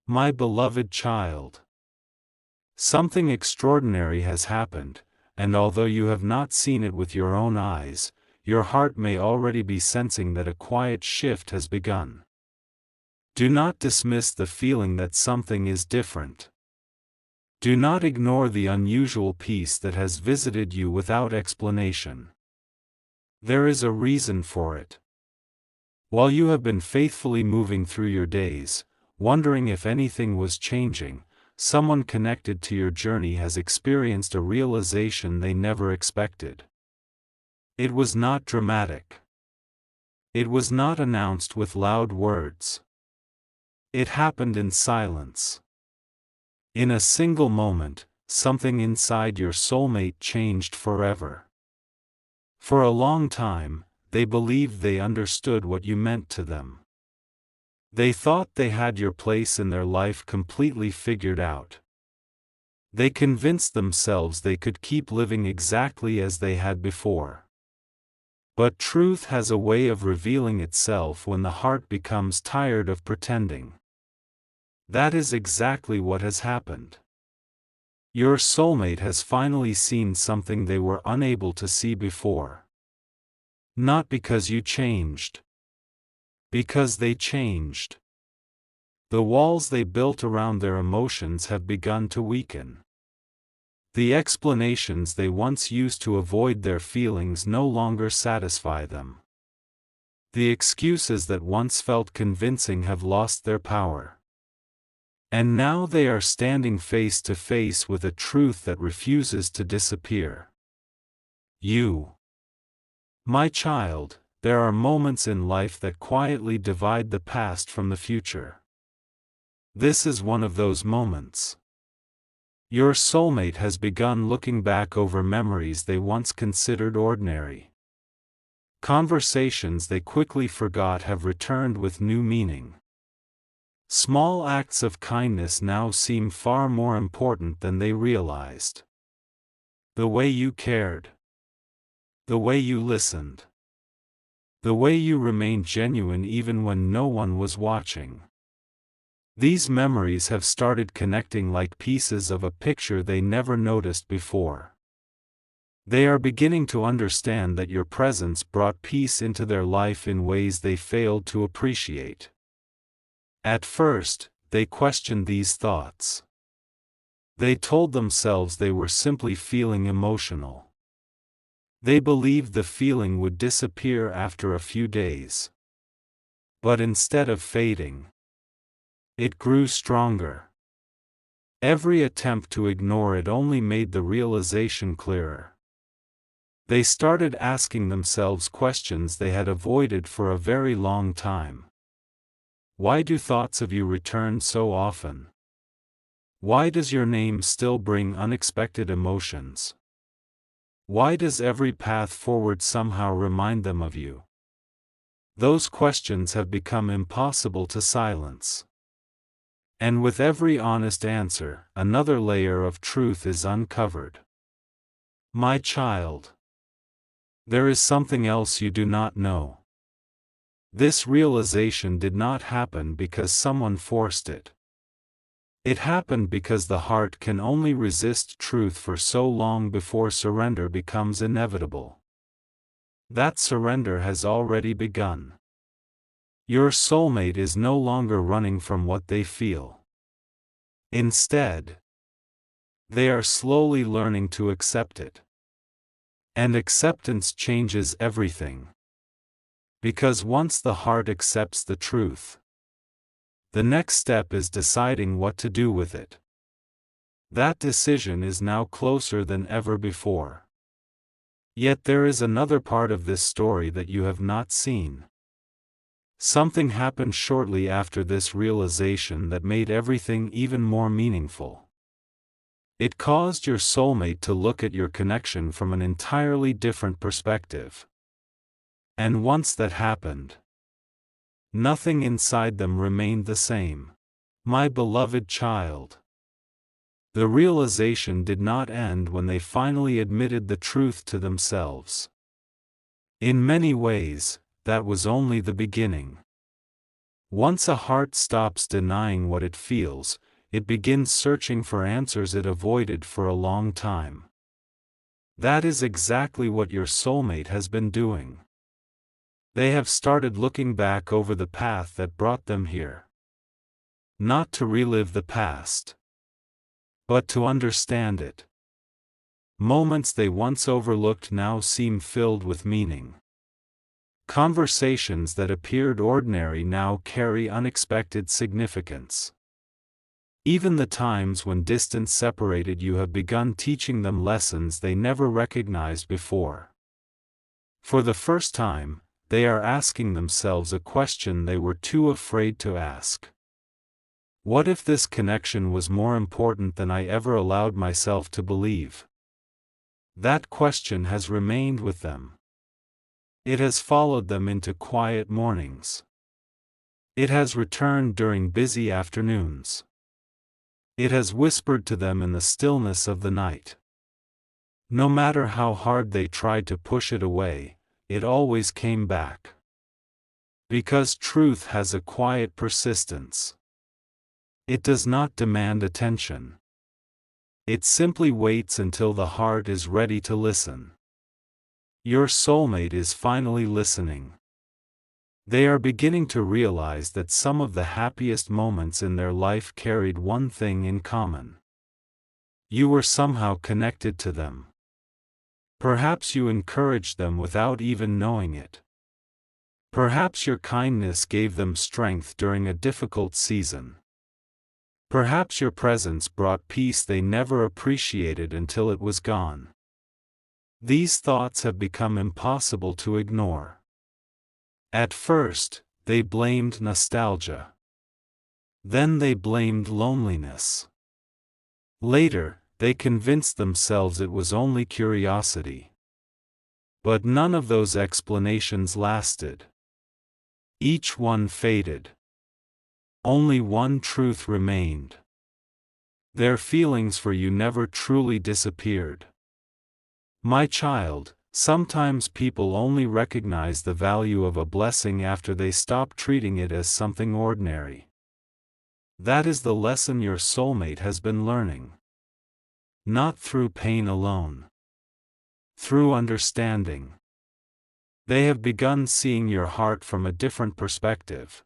My beloved child, something extraordinary has happened, and although you have not seen it with your own eyes, your heart may already be sensing that a quiet shift has begun. Do not dismiss the feeling that something is different. Do not ignore the unusual peace that has visited you without explanation. There is a reason for it. While you have been faithfully moving through your days, wondering if anything was changing, someone connected to your journey has experienced a realization they never expected. It was not dramatic. It was not announced with loud words. It happened in silence. In a single moment, something inside your soulmate changed forever. For a long time, they believed they understood what you meant to them. They thought they had your place in their life completely figured out. They convinced themselves they could keep living exactly as they had before. But truth has a way of revealing itself when the heart becomes tired of pretending. That is exactly what has happened. Your soulmate has finally seen something they were unable to see before. Not because you changed. Because they changed. The walls they built around their emotions have begun to weaken. The explanations they once used to avoid their feelings no longer satisfy them. The excuses that once felt convincing have lost their power. And now they are standing face to face with a truth that refuses to disappear. You, my child, there are moments in life that quietly divide the past from the future. This is one of those moments. Your soulmate has begun looking back over memories they once considered ordinary. Conversations they quickly forgot have returned with new meaning. Small acts of kindness now seem far more important than they realized. The way you cared. The way you listened. The way you remained genuine even when no one was watching. These memories have started connecting like pieces of a picture they never noticed before. They are beginning to understand that your presence brought peace into their life in ways they failed to appreciate. At first, they questioned these thoughts. They told themselves they were simply feeling emotional. They believed the feeling would disappear after a few days. But instead of fading, it grew stronger. Every attempt to ignore it only made the realization clearer. They started asking themselves questions they had avoided for a very long time. Why do thoughts of you return so often? Why does your name still bring unexpected emotions? Why does every path forward somehow remind them of you? Those questions have become impossible to silence. And with every honest answer, another layer of truth is uncovered. My child, there is something else you do not know. This realization did not happen because someone forced it. It happened because the heart can only resist truth for so long before surrender becomes inevitable. That surrender has already begun. Your soulmate is no longer running from what they feel. Instead, they are slowly learning to accept it. And acceptance changes everything. Because once the heart accepts the truth, the next step is deciding what to do with it. That decision is now closer than ever before. Yet there is another part of this story that you have not seen. Something happened shortly after this realization that made everything even more meaningful. It caused your soulmate to look at your connection from an entirely different perspective. And once that happened, nothing inside them remained the same. My beloved child. The realization did not end when they finally admitted the truth to themselves. In many ways, that was only the beginning. Once a heart stops denying what it feels, it begins searching for answers it avoided for a long time. That is exactly what your soulmate has been doing. They have started looking back over the path that brought them here. Not to relive the past, but to understand it. Moments they once overlooked now seem filled with meaning. Conversations that appeared ordinary now carry unexpected significance. Even the times when distance separated you have begun teaching them lessons they never recognized before. For the first time, they are asking themselves a question they were too afraid to ask. What if this connection was more important than I ever allowed myself to believe? That question has remained with them. It has followed them into quiet mornings. It has returned during busy afternoons. It has whispered to them in the stillness of the night. No matter how hard they tried to push it away, it always came back. Because truth has a quiet persistence. It does not demand attention. It simply waits until the heart is ready to listen. Your soulmate is finally listening. They are beginning to realize that some of the happiest moments in their life carried one thing in common. You were somehow connected to them. Perhaps you encouraged them without even knowing it. Perhaps your kindness gave them strength during a difficult season. Perhaps your presence brought peace they never appreciated until it was gone. These thoughts have become impossible to ignore. At first, they blamed nostalgia. Then they blamed loneliness. Later, they convinced themselves it was only curiosity. But none of those explanations lasted. Each one faded. Only one truth remained. Their feelings for you never truly disappeared. My child, sometimes people only recognize the value of a blessing after they stop treating it as something ordinary. That is the lesson your soulmate has been learning. Not through pain alone. Through understanding. They have begun seeing your heart from a different perspective.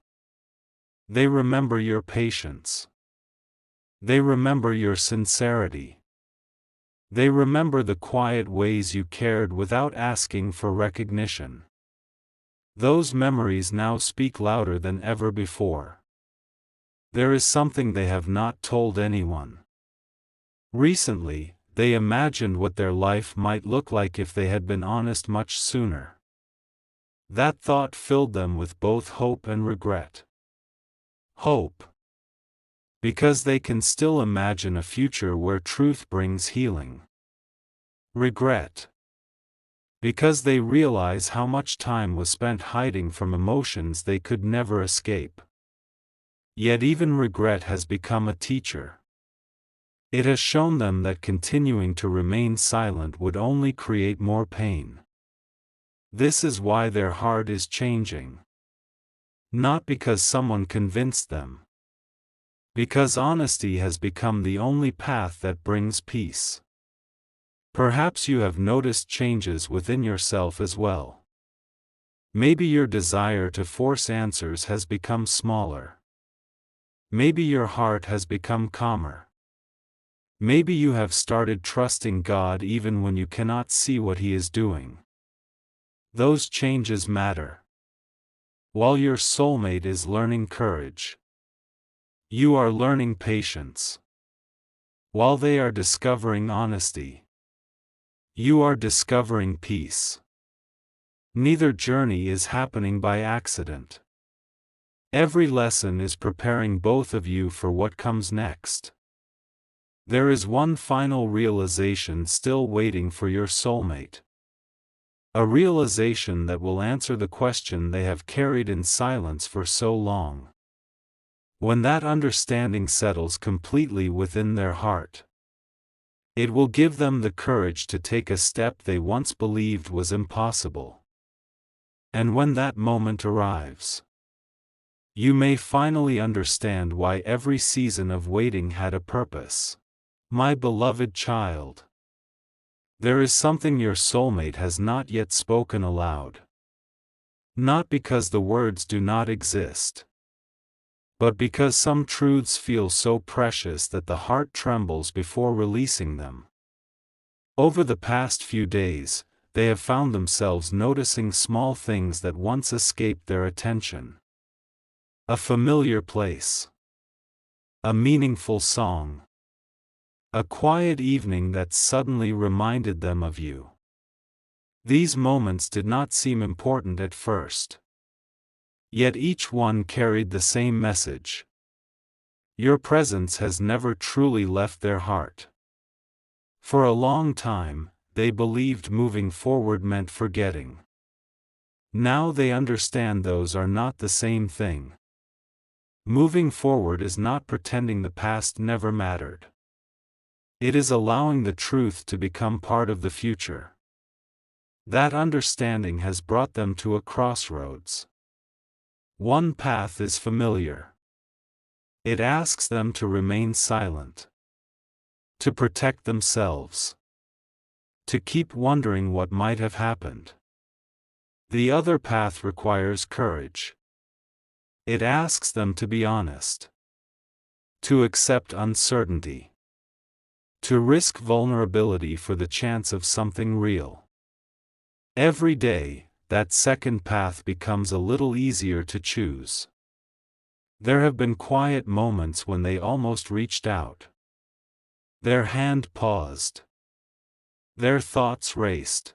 They remember your patience. They remember your sincerity. They remember the quiet ways you cared without asking for recognition. Those memories now speak louder than ever before. There is something they have not told anyone. Recently, they imagined what their life might look like if they had been honest much sooner. That thought filled them with both hope and regret. Hope. Because they can still imagine a future where truth brings healing. Regret. Because they realize how much time was spent hiding from emotions they could never escape. Yet even regret has become a teacher. It has shown them that continuing to remain silent would only create more pain. This is why their heart is changing. Not because someone convinced them. Because honesty has become the only path that brings peace. Perhaps you have noticed changes within yourself as well. Maybe your desire to force answers has become smaller. Maybe your heart has become calmer. Maybe you have started trusting God even when you cannot see what He is doing. Those changes matter. While your soulmate is learning courage, you are learning patience. While they are discovering honesty, you are discovering peace. Neither journey is happening by accident. Every lesson is preparing both of you for what comes next. There is one final realization still waiting for your soulmate. A realization that will answer the question they have carried in silence for so long. When that understanding settles completely within their heart, it will give them the courage to take a step they once believed was impossible. And when that moment arrives, You may finally understand why every season of waiting had a purpose. My beloved child, there is something your soulmate has not yet spoken aloud. Not because the words do not exist, but because some truths feel so precious that the heart trembles before releasing them. Over the past few days, they have found themselves noticing small things that once escaped their attention. A familiar place. A meaningful song. A quiet evening that suddenly reminded them of you. These moments did not seem important at first. Yet each one carried the same message. Your presence has never truly left their heart. For a long time, they believed moving forward meant forgetting. Now they understand those are not the same thing. Moving forward is not pretending the past never mattered. It is allowing the truth to become part of the future. That understanding has brought them to a crossroads. One path is familiar. It asks them to remain silent, to protect themselves, to keep wondering what might have happened. The other path requires courage. It asks them to be honest, to accept uncertainty, to risk vulnerability for the chance of something real. Every day, that second path becomes a little easier to choose. There have been quiet moments when they almost reached out. Their hand paused. Their thoughts raced.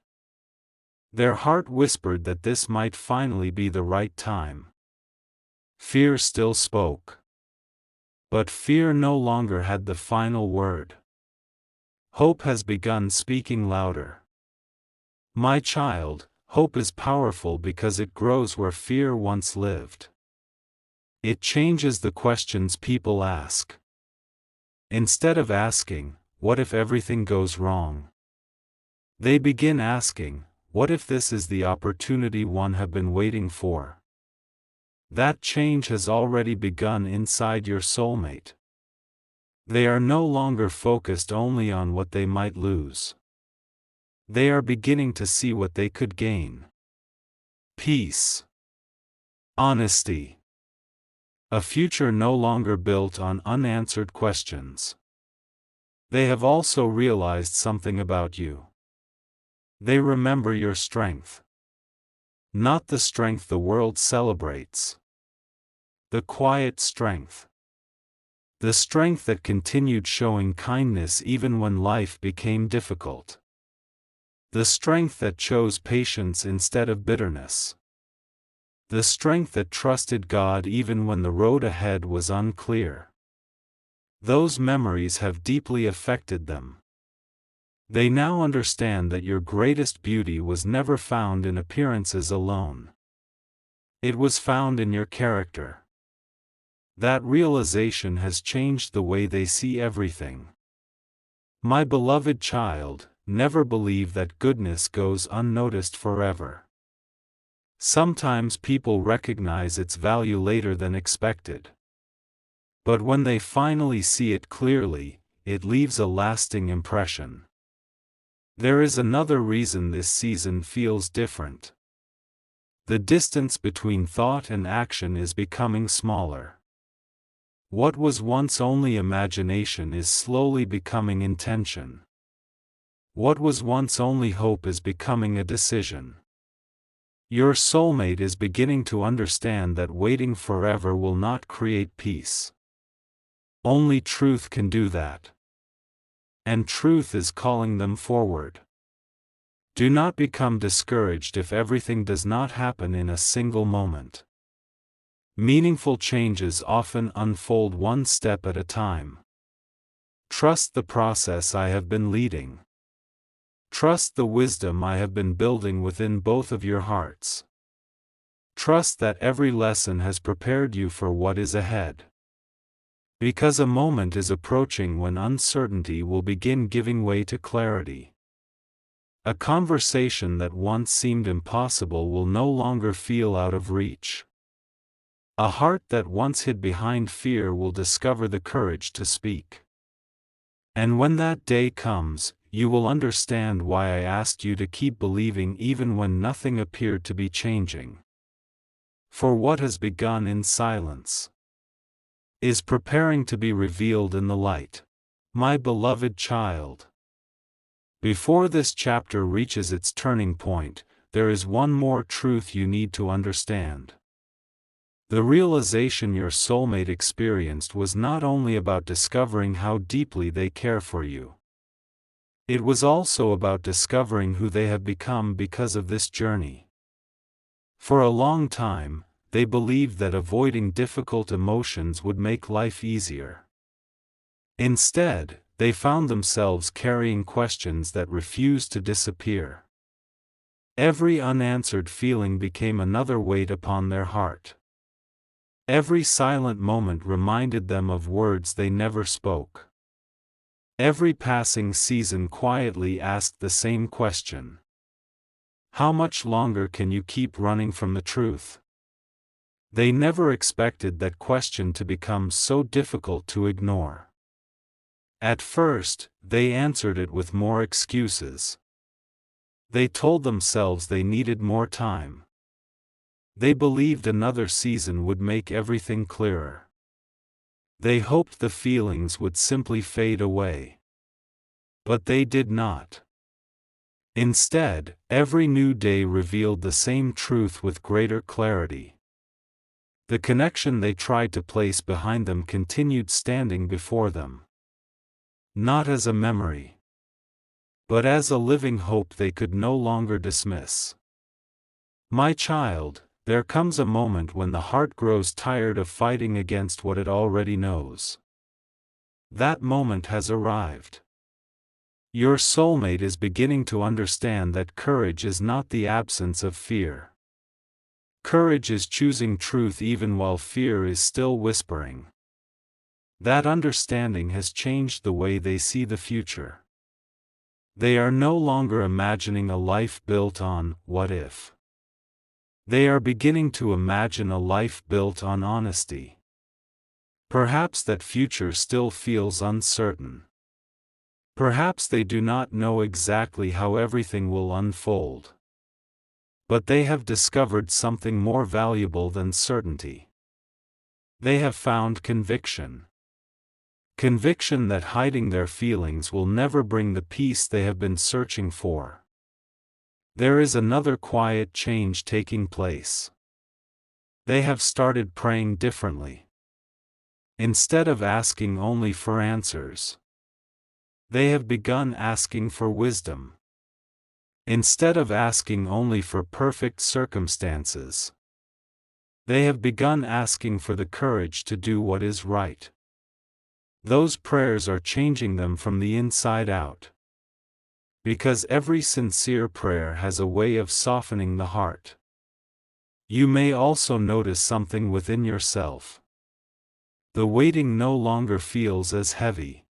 Their heart whispered that this might finally be the right time. Fear still spoke. But fear no longer had the final word. Hope has begun speaking louder. My child, hope is powerful because it grows where fear once lived. It changes the questions people ask. Instead of asking, "What if everything goes wrong?" they begin asking, "What if this is the opportunity one have been waiting for?" That change has already begun inside your soulmate. They are no longer focused only on what they might lose. They are beginning to see what they could gain. Peace. Honesty. A future no longer built on unanswered questions. They have also realized something about you. They remember your strength. Not the strength the world celebrates. The quiet strength. The strength that continued showing kindness even when life became difficult. The strength that chose patience instead of bitterness. The strength that trusted God even when the road ahead was unclear. Those memories have deeply affected them. They now understand that your greatest beauty was never found in appearances alone. It was found in your character. That realization has changed the way they see everything. My beloved child, never believe that goodness goes unnoticed forever. Sometimes people recognize its value later than expected. But when they finally see it clearly, it leaves a lasting impression. There is another reason this season feels different. The distance between thought and action is becoming smaller. What was once only imagination is slowly becoming intention. What was once only hope is becoming a decision. Your soulmate is beginning to understand that waiting forever will not create peace. Only truth can do that. And truth is calling them forward. Do not become discouraged if everything does not happen in a single moment. Meaningful changes often unfold one step at a time. Trust the process I have been leading. Trust the wisdom I have been building within both of your hearts. Trust that every lesson has prepared you for what is ahead. Because a moment is approaching when uncertainty will begin giving way to clarity. A conversation that once seemed impossible will no longer feel out of reach. A heart that once hid behind fear will discover the courage to speak. And when that day comes, you will understand why I asked you to keep believing even when nothing appeared to be changing. For what has begun in silence is preparing to be revealed in the light. My beloved child. Before this chapter reaches its turning point, there is one more truth you need to understand. The realization your soulmate experienced was not only about discovering how deeply they care for you. It was also about discovering who they have become because of this journey. For a long time, they believed that avoiding difficult emotions would make life easier. Instead, they found themselves carrying questions that refused to disappear. Every unanswered feeling became another weight upon their heart. Every silent moment reminded them of words they never spoke. Every passing season quietly asked the same question. How much longer can you keep running from the truth? They never expected that question to become so difficult to ignore. At first, they answered it with more excuses. They told themselves they needed more time. They believed another season would make everything clearer. They hoped the feelings would simply fade away. But they did not. Instead, every new day revealed the same truth with greater clarity. The connection they tried to place behind them continued standing before them. Not as a memory, but as a living hope they could no longer dismiss. My child, there comes a moment when the heart grows tired of fighting against what it already knows. That moment has arrived. Your soulmate is beginning to understand that courage is not the absence of fear. Courage is choosing truth even while fear is still whispering. That understanding has changed the way they see the future. They are no longer imagining a life built on what if. They are beginning to imagine a life built on honesty. Perhaps that future still feels uncertain. Perhaps they do not know exactly how everything will unfold. But they have discovered something more valuable than certainty. They have found conviction. Conviction that hiding their feelings will never bring the peace they have been searching for. There is another quiet change taking place. They have started praying differently. Instead of asking only for answers, they have begun asking for wisdom. Instead of asking only for perfect circumstances, they have begun asking for the courage to do what is right. Those prayers are changing them from the inside out. Because every sincere prayer has a way of softening the heart. You may also notice something within yourself. The waiting no longer feels as heavy.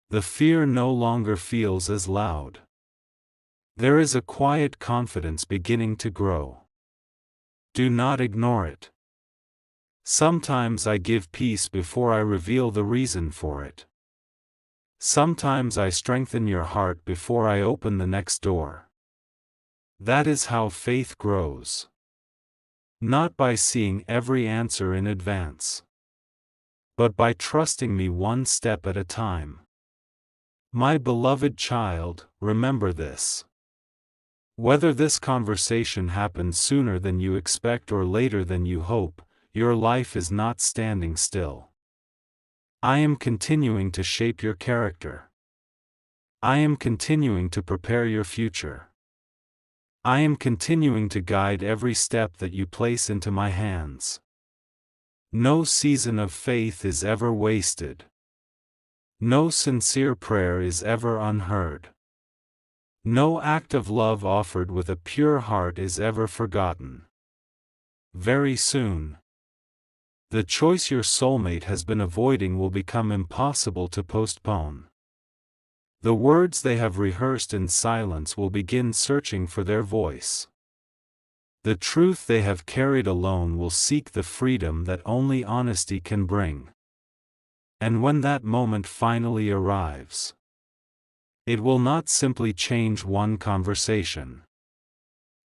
The fear no longer feels as loud. There is a quiet confidence beginning to grow. Do not ignore it. Sometimes I give peace before I reveal the reason for it. Sometimes I strengthen your heart before I open the next door. That is how faith grows. Not by seeing every answer in advance, but by trusting me one step at a time. My beloved child, remember this. Whether this conversation happens sooner than you expect or later than you hope, your life is not standing still. I am continuing to shape your character. I am continuing to prepare your future. I am continuing to guide every step that you place into my hands. No season of faith is ever wasted. No sincere prayer is ever unheard. No act of love offered with a pure heart is ever forgotten. Very soon, the choice your soulmate has been avoiding will become impossible to postpone. The words they have rehearsed in silence will begin searching for their voice. The truth they have carried alone will seek the freedom that only honesty can bring. And when that moment finally arrives, it will not simply change one conversation.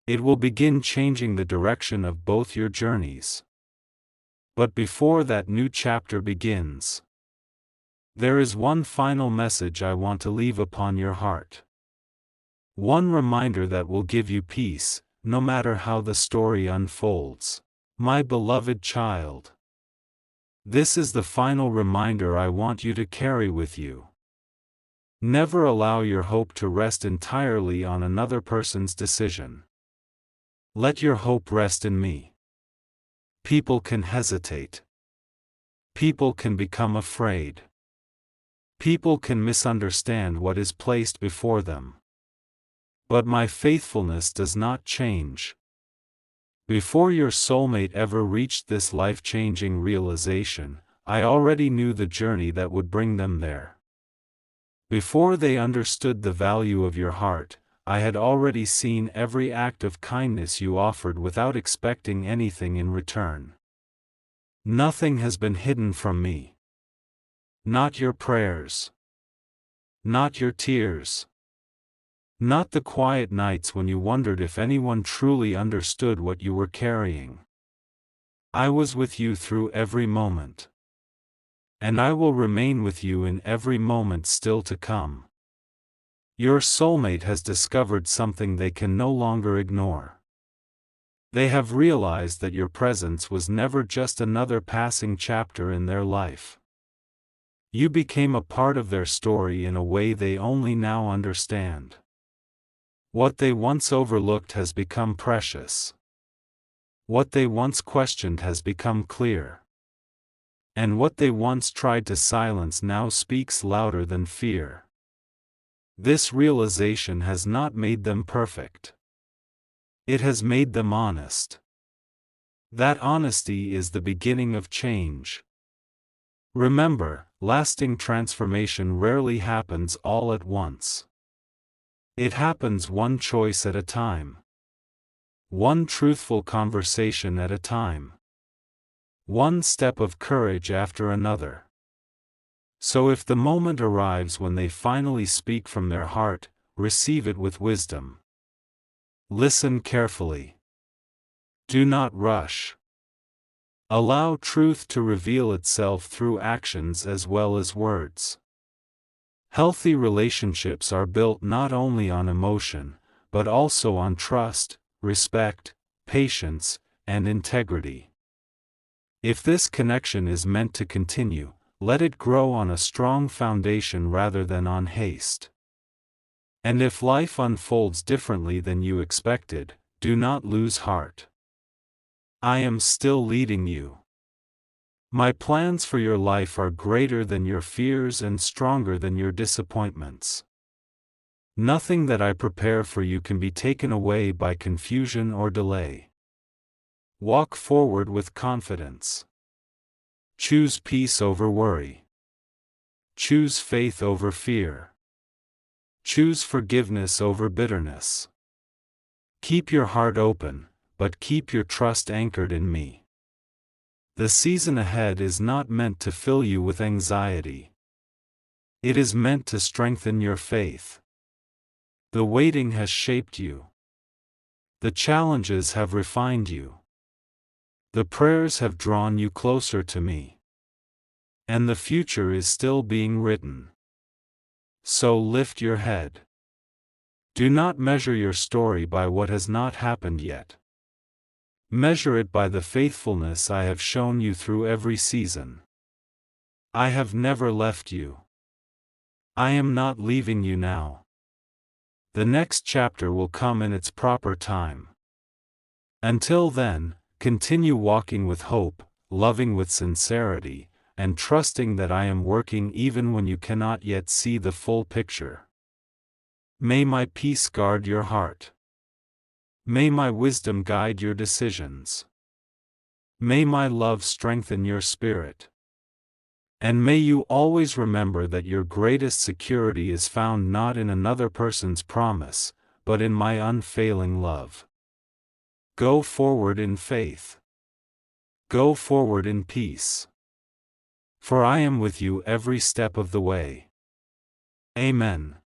It will begin changing the direction of both your journeys. But before that new chapter begins, there is one final message I want to leave upon your heart. One reminder that will give you peace, no matter how the story unfolds. My beloved child, this is the final reminder I want you to carry with you. Never allow your hope to rest entirely on another person's decision. Let your hope rest in me. People can hesitate. People can become afraid. People can misunderstand what is placed before them. But my faithfulness does not change. Before your soulmate ever reached this life-changing realization, I already knew the journey that would bring them there. Before they understood the value of your heart, I had already seen every act of kindness you offered without expecting anything in return. Nothing has been hidden from me. Not your prayers. Not your tears. Not the quiet nights when you wondered if anyone truly understood what you were carrying. I was with you through every moment. And I will remain with you in every moment still to come. Your soulmate has discovered something they can no longer ignore. They have realized that your presence was never just another passing chapter in their life. You became a part of their story in a way they only now understand. What they once overlooked has become precious. What they once questioned has become clear. And what they once tried to silence now speaks louder than fear. This realization has not made them perfect. It has made them honest. That honesty is the beginning of change. Remember, lasting transformation rarely happens all at once. It happens one choice at a time. One truthful conversation at a time. One step of courage after another. So if the moment arrives when they finally speak from their heart, receive it with wisdom. Listen carefully. Do not rush. Allow truth to reveal itself through actions as well as words. Healthy relationships are built not only on emotion, but also on trust, respect, patience, and integrity. If this connection is meant to continue, let it grow on a strong foundation rather than on haste. And if life unfolds differently than you expected, do not lose heart. I am still leading you. My plans for your life are greater than your fears and stronger than your disappointments. Nothing that I prepare for you can be taken away by confusion or delay. Walk forward with confidence. Choose peace over worry. Choose faith over fear. Choose forgiveness over bitterness. Keep your heart open, but keep your trust anchored in me. The season ahead is not meant to fill you with anxiety. It is meant to strengthen your faith. The waiting has shaped you. The challenges have refined you. The prayers have drawn you closer to me. And the future is still being written. So lift your head. Do not measure your story by what has not happened yet. Measure it by the faithfulness I have shown you through every season. I have never left you. I am not leaving you now. The next chapter will come in its proper time. Until then, continue walking with hope, loving with sincerity, and trusting that I am working even when you cannot yet see the full picture. May my peace guard your heart. May my wisdom guide your decisions. May my love strengthen your spirit. And may you always remember that your greatest security is found not in another person's promise, but in my unfailing love. Go forward in faith. Go forward in peace. For I am with you every step of the way. Amen.